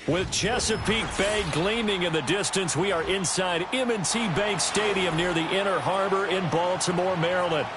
With Chesapeake Bay gleaming in the distance, we are inside M&T Bank Stadium near the Inner Harbor in Baltimore, Maryland.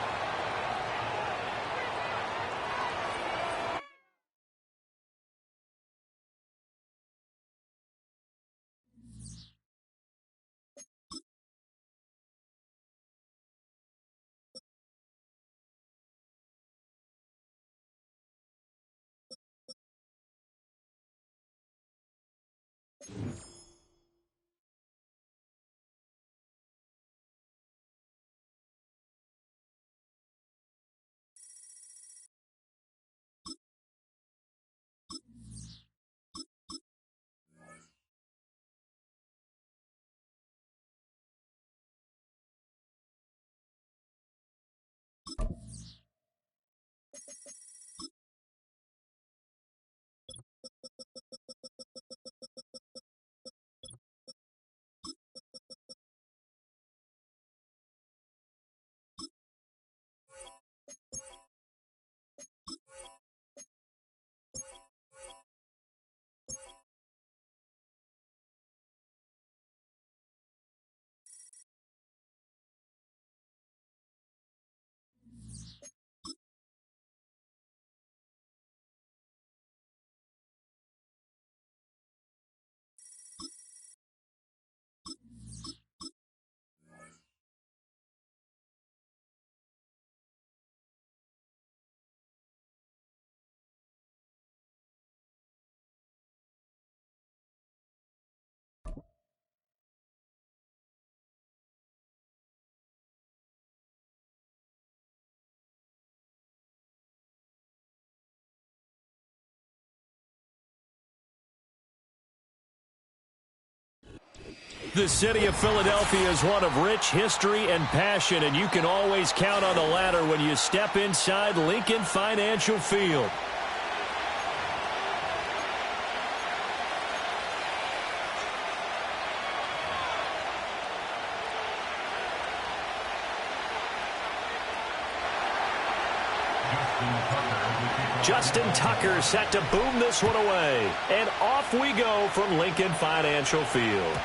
The city of Philadelphia is one of rich history and passion, and you can always count on the latter when you step inside Lincoln Financial Field. Justin Tucker set to boom this one away. And off we go from Lincoln Financial Field.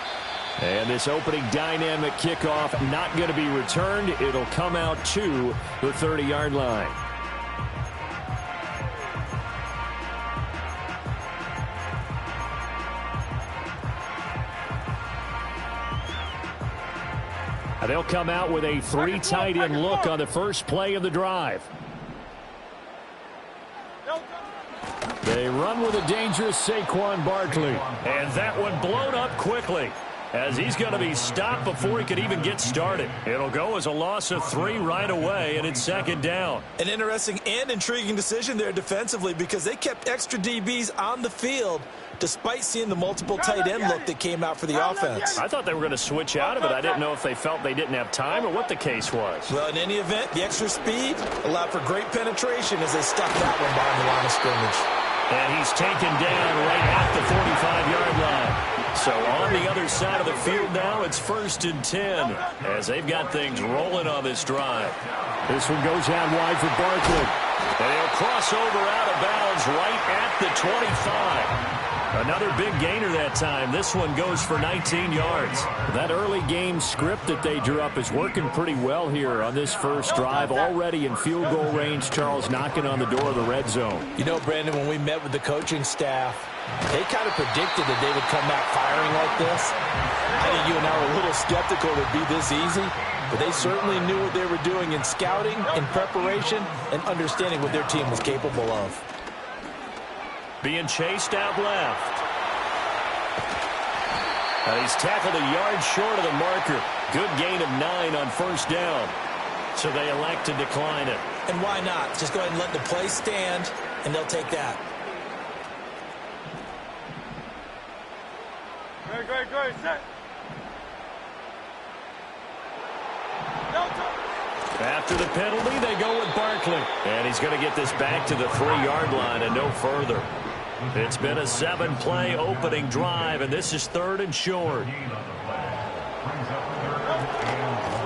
And this opening dynamic kickoff not going to be returned. It'll come out to the 30-yard line. They'll come out with a 3 tight end look on the first play of the drive. They run with a dangerous Saquon Barkley. And that one blown up quickly, as he's going to be stopped before he could even get started. It'll go as a loss of 3 right away, and it's second down. An interesting and intriguing decision there defensively, because they kept extra DBs on the field despite seeing the multiple tight end look that came out for the offense. I thought they were going to switch out of it. I didn't know if they felt they didn't have time or what the case was. Well, in any event, the extra speed allowed for great penetration as they stuck that one behind the line of scrimmage. And he's taken down right at the 45-yard line. So on the other side of the field now, it's 1st and 10 as they've got things rolling on this drive. This one goes out wide for Barkley. And he'll cross over out of bounds right at the 25. Another big gainer that time. This one goes for 19 yards. That early game script that they drew up is working pretty well here on this first drive. Already in field goal range, Charles, knocking on the door of the red zone. You know, Brandon, when we met with the coaching staff, they kind of predicted that they would come out firing like this. I think you and I were a little skeptical it would be this easy, but they certainly knew what they were doing in scouting, in preparation, and understanding what their team was capable of. Being chased out left. And he's tackled a yard short of the marker. Good gain of 9 on first down. So they elect to decline it. And why not? Just go ahead and let the play stand, and they'll take that. Great, set. After the penalty, they go with Barkley. And he's going to get this back to the 3-yard line and no further. It's been a 7-play opening drive, and this is 3rd and short.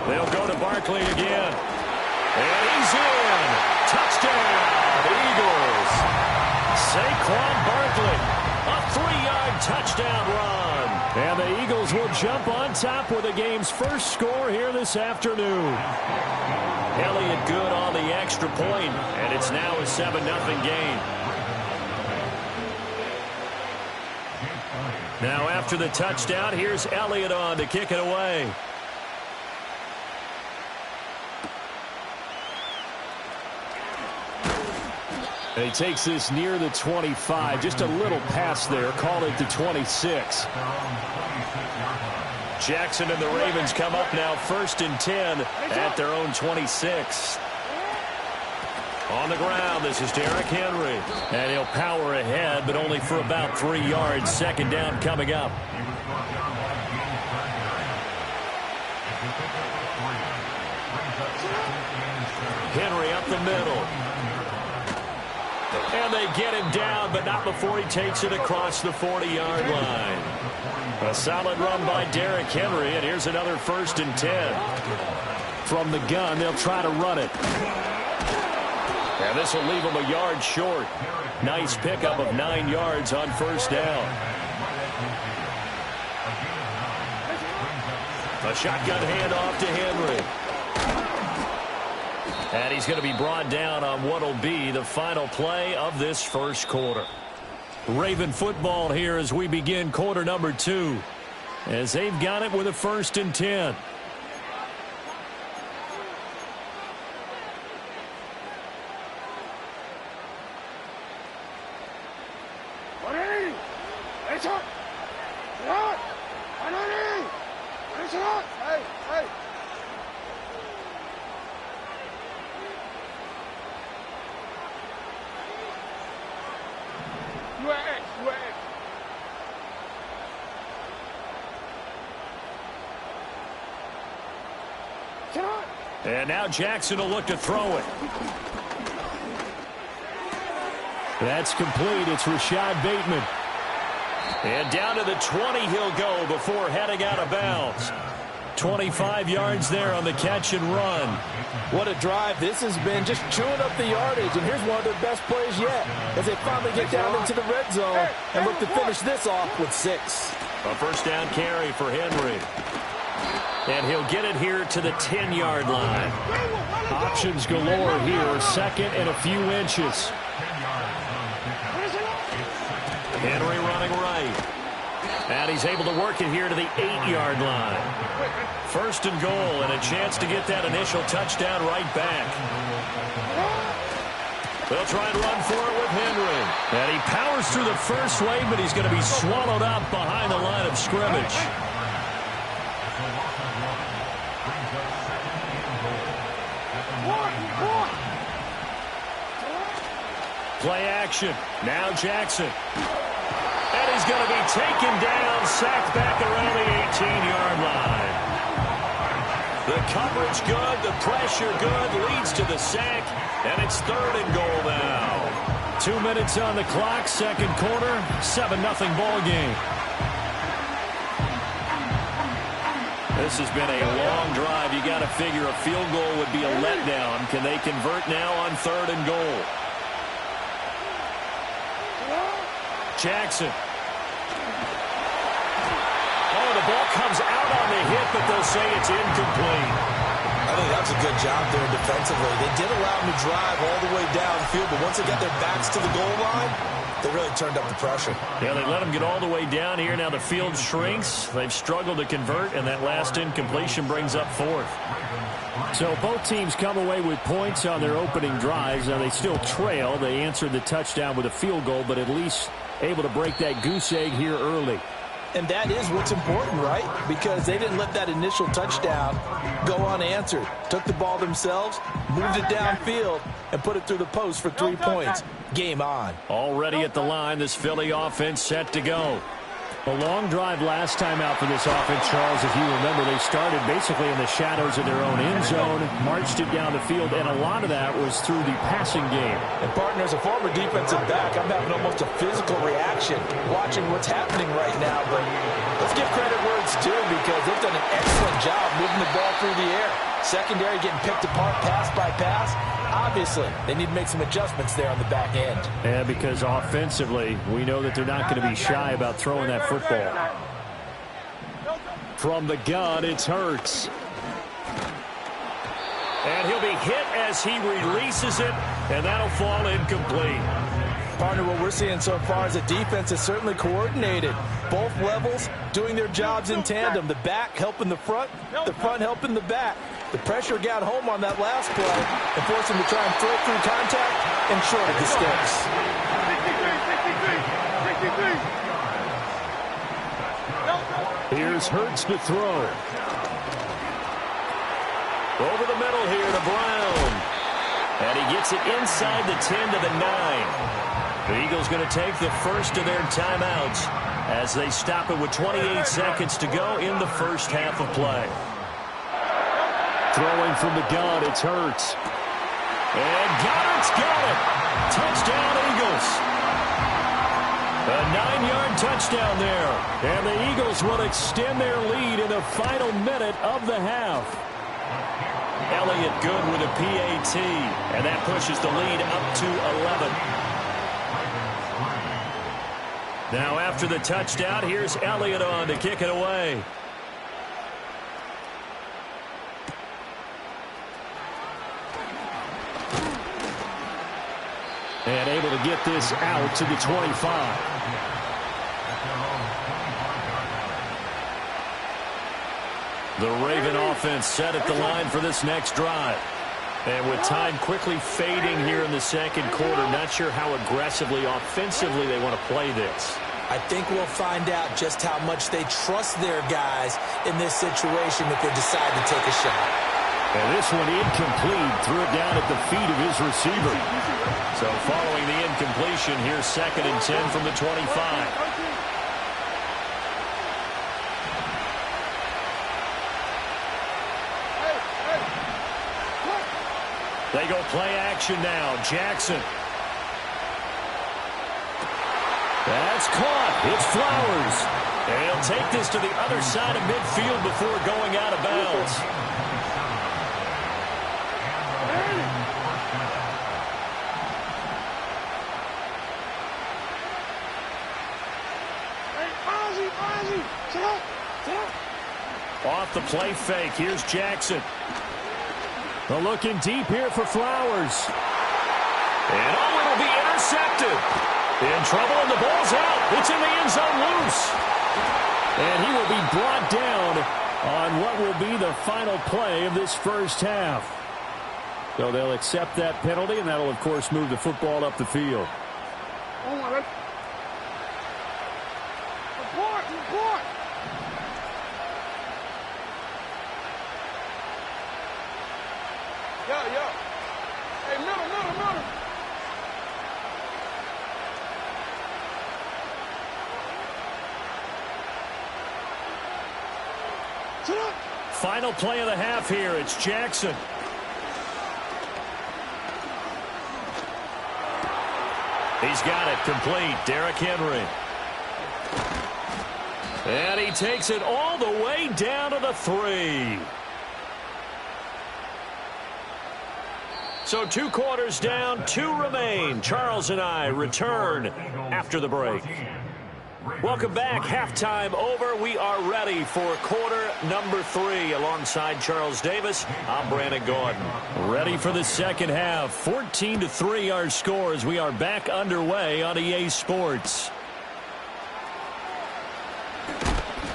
They'll go to Barkley again. And he's in. Touchdown, Eagles. Saquon Barkley. A 3-yard touchdown. jump on top with the game's first score here this afternoon. Elliott good on the extra point, and it's now a 7-0 game. Now after the touchdown, here's Elliott on to kick it away. And he takes this near the 25. Just a little pass there. Call it the 26. Jackson and the Ravens come up now 1st and 10 at their own 26. On the ground, this is Derrick Henry. And he'll power ahead, but only for about 3 yards. 2nd down coming up. Henry up the middle. And they get him down, but not before he takes it across the 40-yard line. A solid run by Derrick Henry, and here's another 1st and 10. From the gun, they'll try to run it. And this will leave him a yard short. Nice pickup of 9 yards on 1st down. A shotgun handoff to Henry. And he's going to be brought down on what will be the final play of this first quarter. Raven football here as we begin quarter number 2. As they've got it with a 1st and 10. And now Jackson will look to throw it. That's complete. It's Rashad Bateman. And down to the 20 he'll go before heading out of bounds. 25 yards there on the catch and run. What a drive this has been, just chewing up the yardage. And here's one of their best plays yet as they finally get down into the red zone and look to finish this off with 6. A 1st down carry for Henry. And he'll get it here to the 10-yard line. Options galore here. 2nd and a few inches. Henry running right. And he's able to work it here to the 8-yard line. 1st and goal, and a chance to get that initial touchdown right back. They'll try and run for it with Henry. And he powers through the first wave, but he's going to be swallowed up behind the line of scrimmage. Play action. Now Jackson. And he's going to be taken down, sacked back around the 18-yard line. The coverage good, the pressure good, leads to the sack, and it's 3rd and goal now. 2 minutes on the clock, 2nd quarter, 7-0 ball game. This has been a long drive. You got to figure a field goal would be a letdown. Can they convert now on 3rd and goal? Jackson. Oh, the ball comes out on the hit, but they'll say it's incomplete. I think that's a good job there defensively. They did allow them to drive all the way downfield, but once they got their backs to the goal line, they really turned up the pressure. Yeah, they let them get all the way down here. Now the field shrinks. They've struggled to convert, and that last incompletion brings up 4th. So both teams come away with points on their opening drives. Now they still trail. They answered the touchdown with a field goal, but at least able to break that goose egg here early. And that is what's important, right? Because they didn't let that initial touchdown go unanswered. Took the ball themselves, moved it downfield, and put it through the post for 3 points. Game on. Already at the line, this Philly offense set to go. A long drive last time out for this offense, Charles. If you remember, they started basically in the shadows of their own end zone, marched it down the field, and a lot of that was through the passing game. And, partner, as a former defensive back, I'm having almost a physical reaction watching what's happening right now. But let's give credit where it's due because they've done an excellent job moving the ball through the air. Secondary getting picked apart pass by pass. Obviously, they need to make some adjustments there on the back end. Yeah, because offensively, we know that they're not going to be shy about throwing that football. From the gun, it's Hurts. And he'll be hit as he releases it, and that'll fall incomplete. Partner, what we're seeing so far is the defense is certainly coordinated. Both levels doing their jobs in tandem. The back helping the front helping the back. The pressure got home on that last play and forced him to try and throw through contact and shorted the sticks. Here's Hurts to throw. Over the middle here to Brown. And he gets it inside the 10 to the 9. The Eagles going to take the first of their timeouts as they stop it with 28 seconds to go in the first half of play. Throwing from the gun, it's Hurts. And Goddard's got it. Touchdown, Eagles. A 9-yard touchdown there. And the Eagles will extend their lead in the final minute of the half. Elliott good with a PAT. And that pushes the lead up to 11. Now after the touchdown, here's Elliott on to kick it away. And able to get this out to the 25. The Raven offense set at the line for this next drive. And with time quickly fading here in the second quarter, not sure how aggressively, offensively they want to play this. I think we'll find out just how much they trust their guys in this situation if they decide to take a shot. And this one incomplete, threw it down at the feet of his receiver. So following the incompletion, here's 2nd and 10 from the 25. They go play action now. Jackson. That's caught. It's Flowers. And he'll take this to the other side of midfield before going out of bounds. Off the play fake. Here's Jackson. They're looking deep here for Flowers. And it'll be intercepted. In trouble, and the ball's out. It's in the end zone loose. And he will be brought down on what will be the final play of this first half. So they'll accept that penalty, and that'll, of course, move the football up the field. Report. Yo. Hey, middle. Final play of the half here. It's Jackson. He's got it complete. Derrick Henry. And he takes it all the way down to the 3. So 2 quarters down, 2 remain. Charles and I return after the break. Welcome back. Halftime over. We are ready for quarter number 3. Alongside Charles Davis, I'm Brandon Gordon. Ready for the second half. 14-3 our score as we are back underway on EA Sports.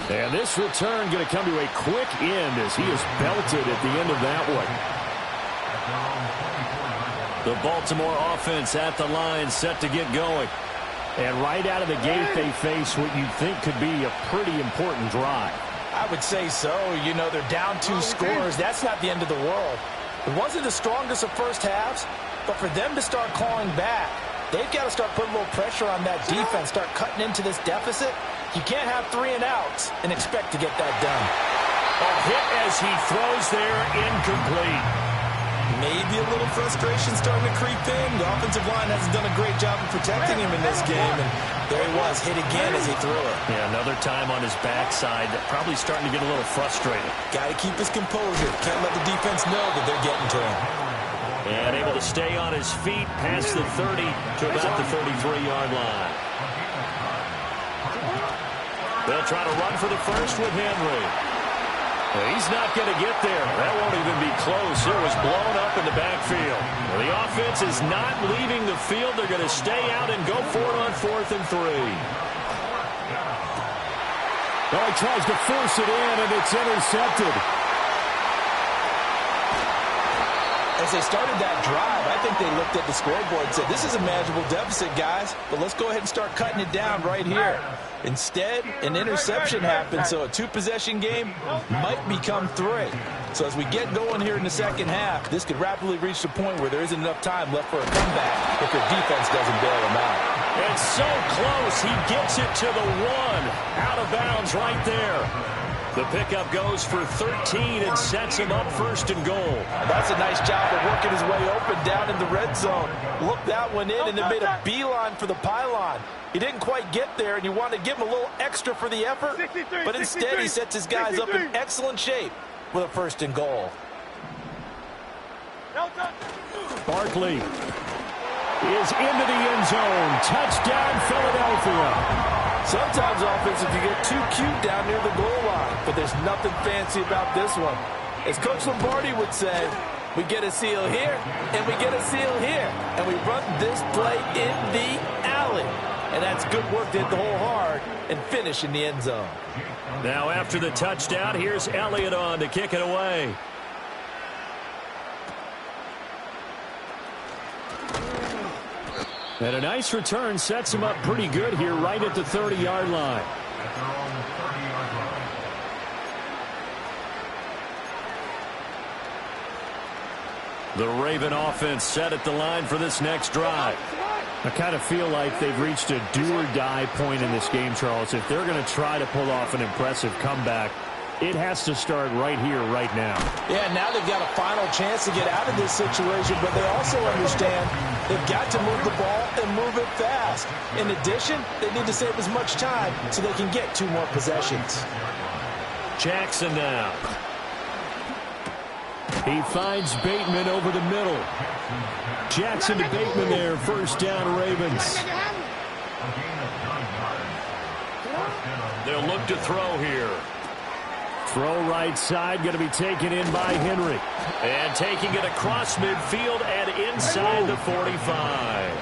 And this return going to come to a quick end as he is belted at the end of that one. The Baltimore offense at the line, set to get going. And right out of the gate, they face what you think could be a pretty important drive. I would say so. You know, they're down 2 scores. That's not the end of the world. It wasn't the strongest of first halves, but for them to start clawing back, they've got to start putting a little pressure on that defense, start cutting into this deficit. You can't have 3 and outs and expect to get that done. A hit as he throws there, incomplete. Maybe a little frustration starting to creep in. The offensive line hasn't done a great job of protecting him in this game, and there he was, hit again as he threw it. Yeah, another time on his backside, probably starting to get a little frustrated. Got to keep his composure. Can't let the defense know that they're getting to him. And able to stay on his feet past the 30 to about the 33-yard line. They'll try to run for the first with Henry. He's not going to get there. That won't even be close. It was blown up in the backfield. Well, the offense is not leaving the field. They're going to stay out and go for it on 4th and 3. Well, he tries to force it in, and it's intercepted. As they started that drive, I think they looked at the scoreboard and said, this is a manageable deficit, guys, but let's go ahead and start cutting it down right here. Instead, an interception happened, so a 2-possession game might become 3. So as we get going here in the second half, this could rapidly reach the point where there isn't enough time left for a comeback if their defense doesn't bail them out. It's so close. He gets it to the 1. Out of bounds right there. The pickup goes for 13 and sets him up 1st and goal. That's a nice job of working his way open down in the red zone. Looked that one in and then made a beeline for the pylon. He didn't quite get there, and you want to give him a little extra for the effort. But instead, he sets his guys up in excellent shape with a 1st and goal. Barkley is into the end zone. Touchdown, Philadelphia. Sometimes offensive, you get too cute down near the goal line, but there's nothing fancy about this one. As Coach Lombardi would say, we get a seal here, and we get a seal here, and we run this play in the alley. And that's good work to hit the hole hard and finish in the end zone. Now after the touchdown, here's Elliott on to kick it away. And a nice return sets him up pretty good here right at the 30-yard line. The Raven offense set at the line for this next drive. I kind of feel like they've reached a do-or-die point in this game, Charles. If they're going to try to pull off an impressive comeback, it has to start right here, right now. Yeah, now they've got a final chance to get out of this situation, but they also understand they've got to move the ball and move it fast. In addition, they need to save as much time so they can get 2 more possessions. Jackson now. He finds Bateman over the middle. Jackson to Bateman there. 1st down, Ravens. They'll look to throw here. Throw right side, going to be taken in by Henry. And taking it across midfield and inside the 45.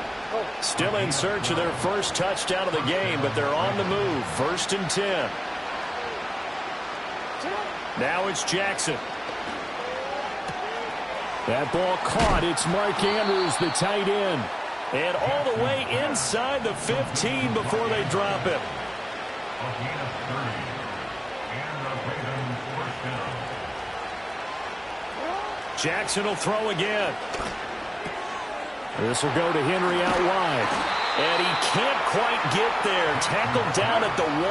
Still in search of their first touchdown of the game, but they're on the move. 1st and 10. Now it's Jackson. That ball caught. It's Mark Andrews, the tight end. And all the way inside the 15 before they drop him. Jackson will throw again. This will go to Henry out wide. And he can't quite get there. Tackled down at the 1.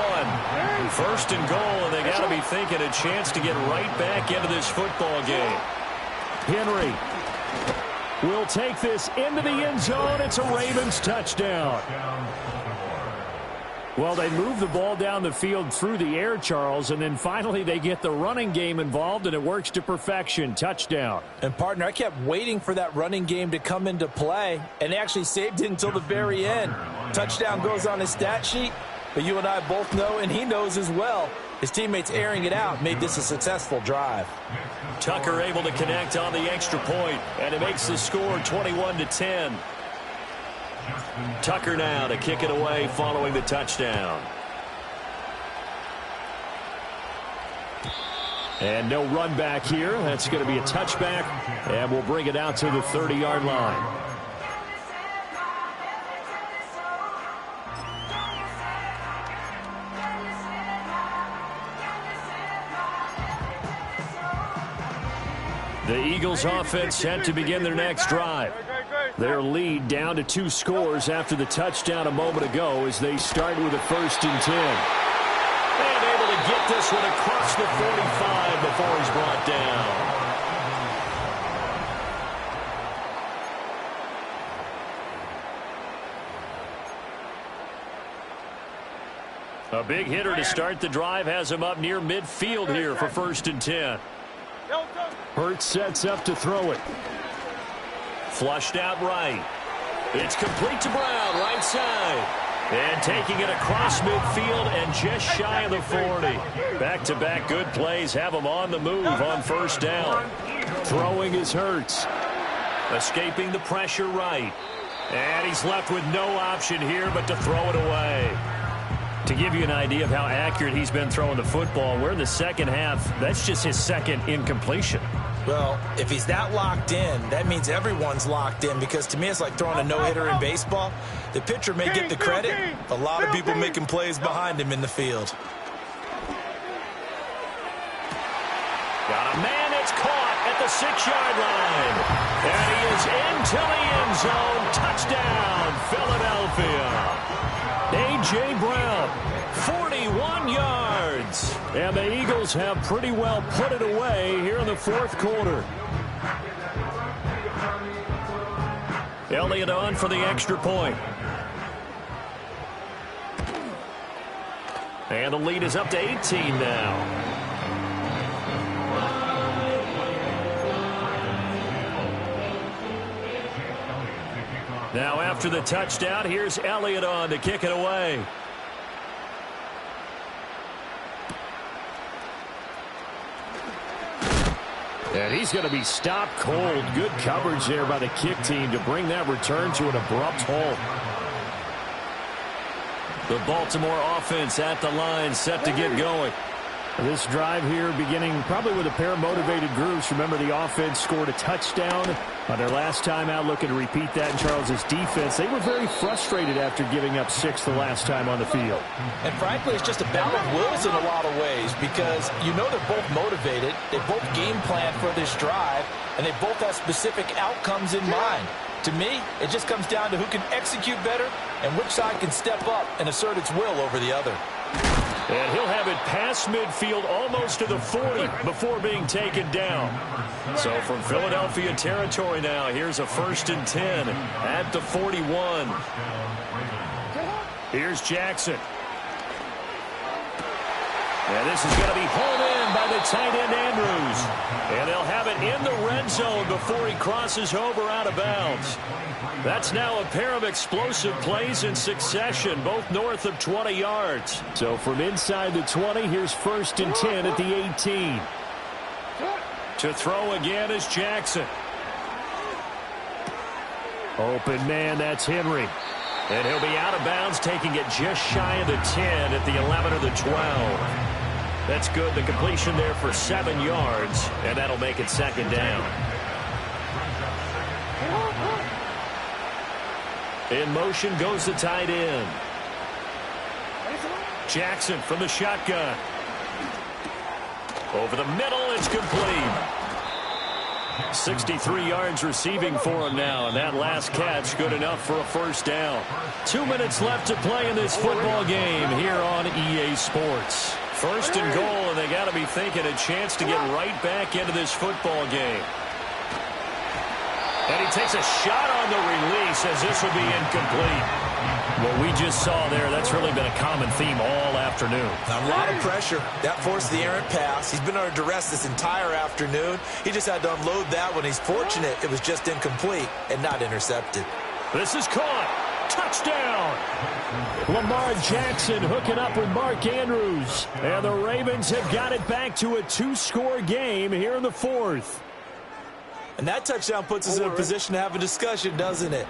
1st and goal, and they got to be thinking a chance to get right back into this football game. Henry will take this into the end zone. It's a Ravens touchdown. Well, they move the ball down the field through the air, Charles, and then finally they get the running game involved, and it works to perfection. Touchdown. And, partner, I kept waiting for that running game to come into play, and they actually saved it until the very end. Touchdown goes on his stat sheet, but you and I both know, and he knows as well, his teammates airing it out made this a successful drive. Tucker able to connect on the extra point, and it makes the score 21-10. Tucker now to kick it away following the touchdown. And no run back here. That's going to be a touchback, and we'll bring it out to the 30-yard line. The Eagles offense set to begin their next drive. Their lead down to 2 scores after the touchdown a moment ago as they start with a 1st and 10. And able to get this one across the 45 before he's brought down. A big hitter to start the drive has him up near midfield here for 1st and 10. Hurts sets up to throw it. Flushed out right. It's complete to Brown, right side. And taking it across midfield and just shy of the 40. Back-to-back good plays have him on the move on first down. Throwing is Hurts. Escaping the pressure right. And he's left with no option here but to throw it away. To give you an idea of how accurate he's been throwing the football, we're in the second half. That's just his second incompletion. Well, if he's that locked in, that means everyone's locked in, because to me it's like throwing a no-hitter in baseball. The pitcher may get the credit. A lot of people making plays behind him in the field. Got a man that's caught at the 6-yard line. And he is into the end zone. Touchdown, Philadelphia. A.J. Brown, 41 yards. And the Eagles have pretty well put it away here in the fourth quarter. Elliott on for the extra point. And the lead is up to 18 now. Now after the touchdown, here's Elliott on to kick it away. And he's going to be stopped cold. Good coverage there by the kick team to bring that return to an abrupt halt. The Baltimore offense at the line, set to get going. This drive here beginning probably with a pair of motivated groups. Remember, the offense scored a touchdown on their last time out, looking to repeat that in Charles' defense. They were very frustrated after giving up 6 the last time on the field. And frankly, it's just a battle of wills in a lot of ways, because you know they're both motivated. They both game plan for this drive, and they both have specific outcomes in mind. To me, it just comes down to who can execute better and which side can step up and assert its will over the other. And he'll have it past midfield almost to the 40 before being taken down. So from Philadelphia territory now, here's a 1st and 10 at the 41. Here's Jackson. And this is going to be hauled in by the tight end Andrews. And they'll have it in the red zone before he crosses over out of bounds. That's now a pair of explosive plays in succession, both north of 20 yards. So from inside the 20, here's 1st and 10 at the 18. To throw again is Jackson. Open man, that's Henry. And he'll be out of bounds, taking it just shy of the 10 at the 11 or the 12. That's good. The completion there for 7 yards, and that'll make it 2nd down. In motion goes the tight end. Jackson from the shotgun. Over the middle, it's complete. 63 yards receiving for him now, and that last catch good enough for a 1st down. 2 minutes left to play in this football game here on EA Sports. 1st and goal, and they got to be thinking a chance to get right back into this football game. And he takes a shot on the release, as this will be incomplete. What we just saw there, that's really been a common theme all afternoon. A lot of pressure. That forced the errant pass. He's been under duress this entire afternoon. He just had to unload that one. He's fortunate it was just incomplete and not intercepted. This is caught. Touchdown. Lamar Jackson hooking up with Mark Andrews. And the Ravens have got it back to a 2-score game here in the 4th. And that touchdown puts us in a position to have a discussion, doesn't it?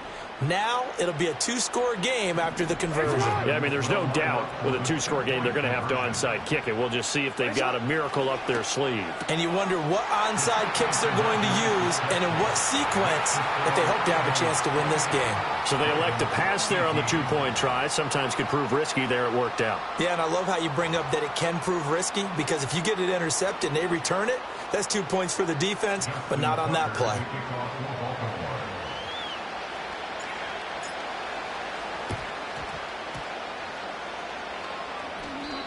Now it'll be a 2-score game after the conversion. Yeah, I mean, there's no doubt with a 2-score game they're going to have to onside kick it. We'll just see if they've got a miracle up their sleeve. And you wonder what onside kicks they're going to use and in what sequence that they hope to have a chance to win this game. So they elect to pass there on the 2-point try. Sometimes could prove risky. There it worked out. Yeah, and I love how you bring up that it can prove risky, because if you get it intercepted and they return it, that's 2 points for the defense, but not on that play.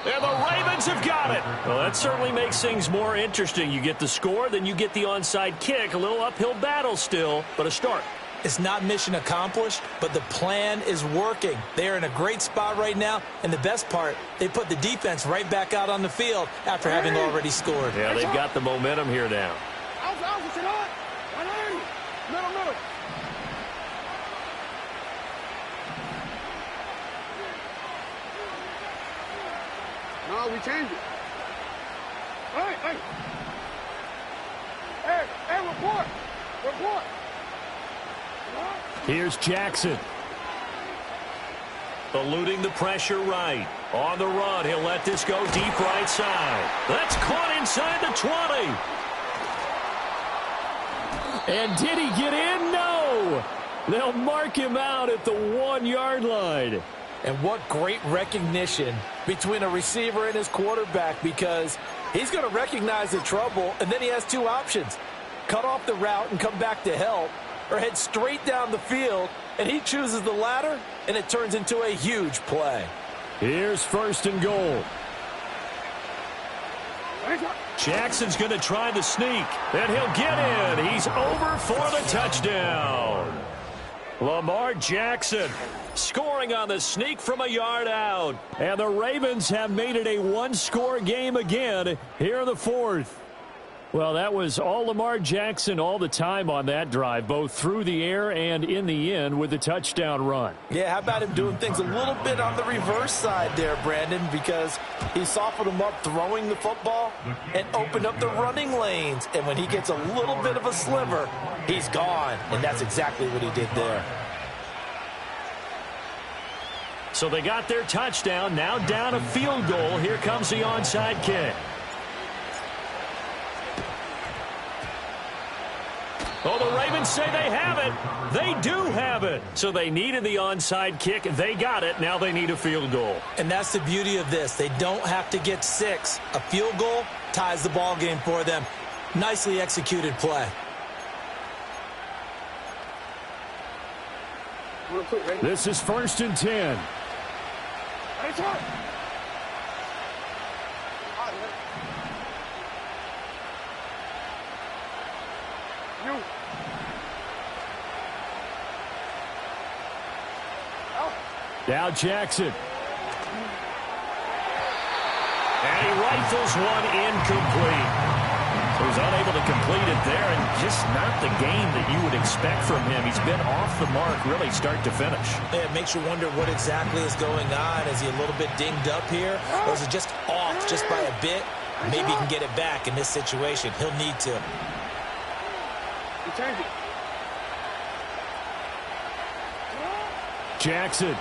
And the Ravens have got it. Well, that certainly makes things more interesting. You get the score, then you get the onside kick. A little uphill battle still, but a start. It's not mission accomplished, but the plan is working. They're in a great spot right now, and the best part, they put the defense right back out on the field after having already scored. Yeah, they've got the momentum here now. No, we changed it. Hey. Hey, report. Report. Here's Jackson. Eluding the pressure right. On the run, he'll let this go deep right side. That's caught inside the 20. And did he get in? No. They'll mark him out at the 1-yard line. And what great recognition between a receiver and his quarterback, because he's going to recognize the trouble, and then he has two options. Cut off the route and come back to help, or head straight down the field, and he chooses the latter, and it turns into a huge play. Here's 1st and goal. Jackson's going to try the sneak, and he'll get in. He's over for the touchdown. Lamar Jackson scoring on the sneak from a yard out. And the Ravens have made it a one-score game again here in the 4th. Well, that was all Lamar Jackson all the time on that drive, both through the air and in the end with the touchdown run. Yeah, how about him doing things a little bit on the reverse side there, Brandon, because he softened him up throwing the football and opened up the running lanes. And when he gets a little bit of a sliver, he's gone. And that's exactly what he did there. So they got their touchdown, now down a field goal. Here comes the onside kick. Oh, the Ravens say they have it. They do have it. So they needed the onside kick. They got it. Now they need a field goal. And that's the beauty of this. They don't have to get 6. A field goal ties the ball game for them. Nicely executed play. This is 1st and 10. Now Jackson. And he rifles one incomplete. So he's unable to complete it there, and just not the game that you would expect from him. He's been off the mark really start to finish. It makes you wonder what exactly is going on. Is he a little bit dinged up here, or is it just off just by a bit? Maybe he can get it back in this situation. He'll need to. Jackson.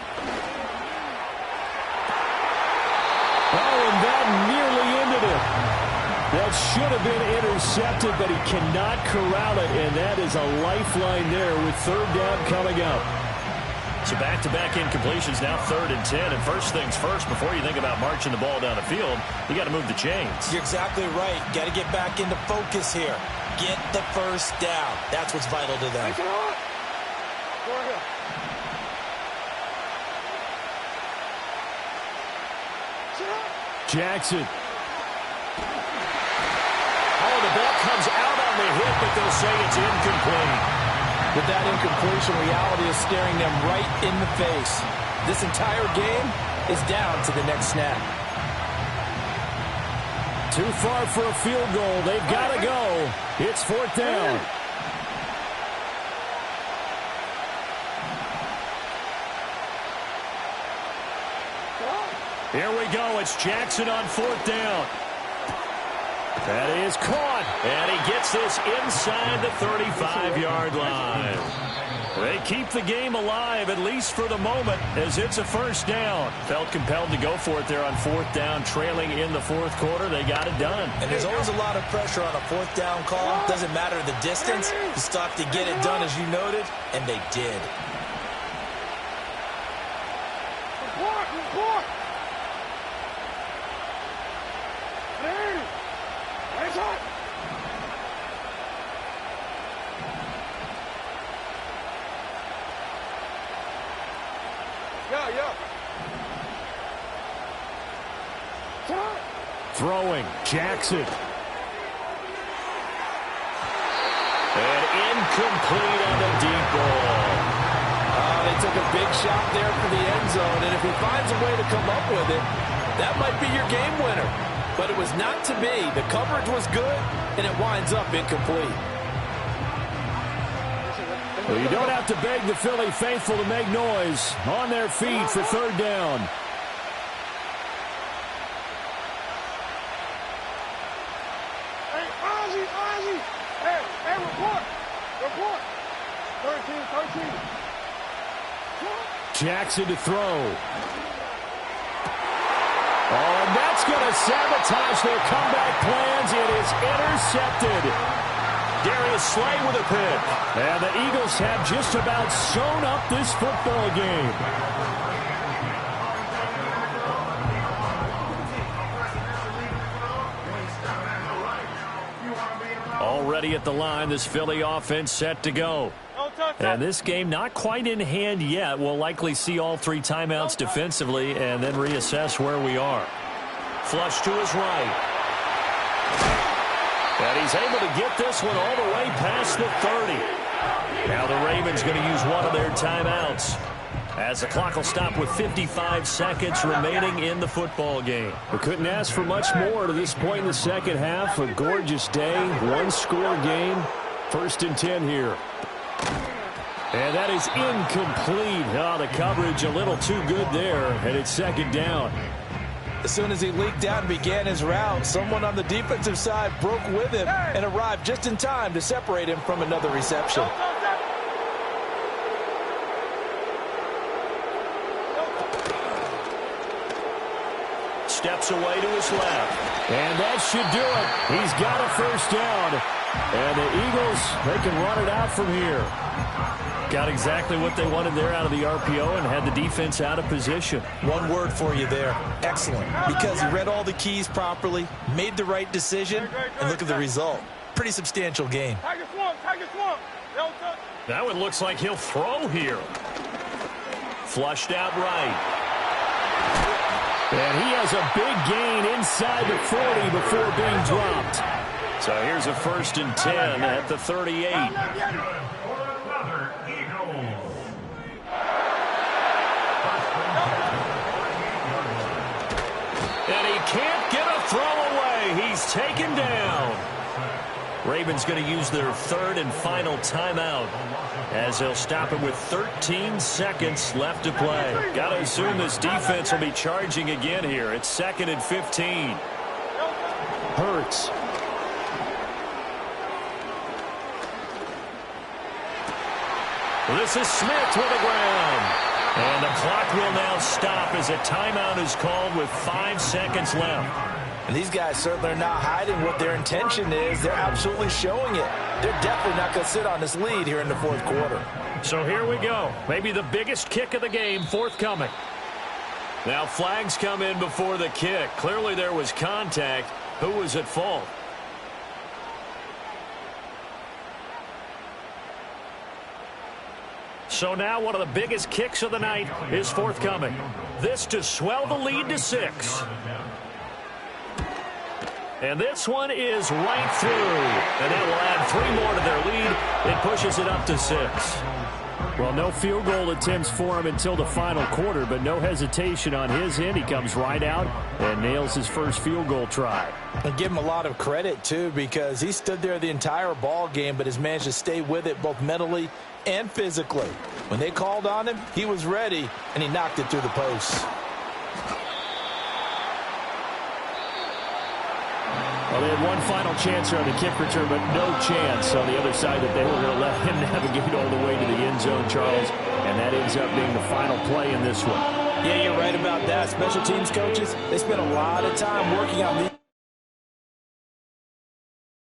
Oh, and that nearly ended it. That should have been intercepted, but he cannot corral it, and that is a lifeline there with 3rd down coming up. So back-to-back incompletions, now 3rd and 10. And first things first, before you think about marching the ball down the field, you got to move the chains. You're exactly right. Got to get back into focus here. Get the first down. That's what's vital to them. Jackson. Oh, the ball comes out on the hit, but they'll say it's incomplete. With that incompletion, reality is staring them right in the face. This entire game is down to the next snap. Too far for a field goal. They've got to go. It's 4th down. Here we go. It's Jackson on 4th down. That is caught. And he gets this inside the 35-yard line. They keep the game alive, at least for the moment, as it's a 1st down. Felt compelled to go for it there on 4th down, trailing in the 4th quarter. They got it done. And there's always a lot of pressure on a 4th down call. Doesn't matter the distance. You still have to get it done, as you noted, and they did. Throwing, Jackson. And incomplete on the deep ball. They took a big shot there for the end zone, and if he finds a way to come up with it, that might be your game winner. But it was not to be. The coverage was good, and it winds up incomplete. Well, you don't have to beg the Philly faithful to make noise. On their feet for 3rd down. Jackson to throw. Oh, and that's going to sabotage their comeback plans. It is intercepted. Darius Slay with a pick. And the Eagles have just about sewn up this football game. Already at the line, this Philly offense set to go. And this game not quite in hand yet. We'll likely see all 3 timeouts defensively and then reassess where we are. Flush to his right. And he's able to get this one all the way past the 30. Now the Ravens going to use one of their timeouts, as the clock will stop with 55 seconds remaining in the football game. We couldn't ask for much more to this point in the second half. A gorgeous day, one-score game. 1st and 10 here. And that is incomplete. Oh, the coverage a little too good there, and it's 2nd down. As soon as he leaked out and began his route, someone on the defensive side broke with him and arrived just in time to separate him from another reception. Steps away to his left. And that should do it. He's got a 1st down. And the Eagles, they can run it out from here. Got exactly what they wanted there out of the RPO and had the defense out of position. One word for you there, excellent. Because he read all the keys properly, made the right decision, and look at the result. Pretty substantial game. Tiger swamp, Tiger swamp. Now it looks like he'll throw here. Flushed out right. And he has a big gain inside the 40 before being dropped. So here's a 1st and 10 at the 38. And he can't get a throw away. He's taken down. Ravens going to use their 3rd and final timeout, as they'll stop it with 13 seconds left to play. Got to assume this defense will be charging again here. It's 2nd and 15. Hurts. This is Smith to the ground. And the clock will now stop as a timeout is called with 5 seconds left. And these guys certainly are not hiding what their intention is. They're absolutely showing it. They're definitely not going to sit on this lead here in the 4th quarter. So here we go. Maybe the biggest kick of the game forthcoming. Now flags come in before the kick. Clearly there was contact. Who was at fault? So now one of the biggest kicks of the night is forthcoming. This to swell the lead to 6. And this one is right through. And that will add 3 more to their lead. It pushes it up to 6. Well, no field goal attempts for him until the final quarter, but no hesitation on his end. He comes right out and nails his first field goal try. And give him a lot of credit, too, because he stood there the entire ball game, but has managed to stay with it both mentally and physically. When they called on him, he was ready, and he knocked it through the posts. Well, they had one final chance here on the kick return, but no chance on the other side that they were going to let him navigate all the way to the end zone, Charles. And that ends up being the final play in this one. Yeah, you're right about that. Special teams coaches, they spend a lot of time working on these.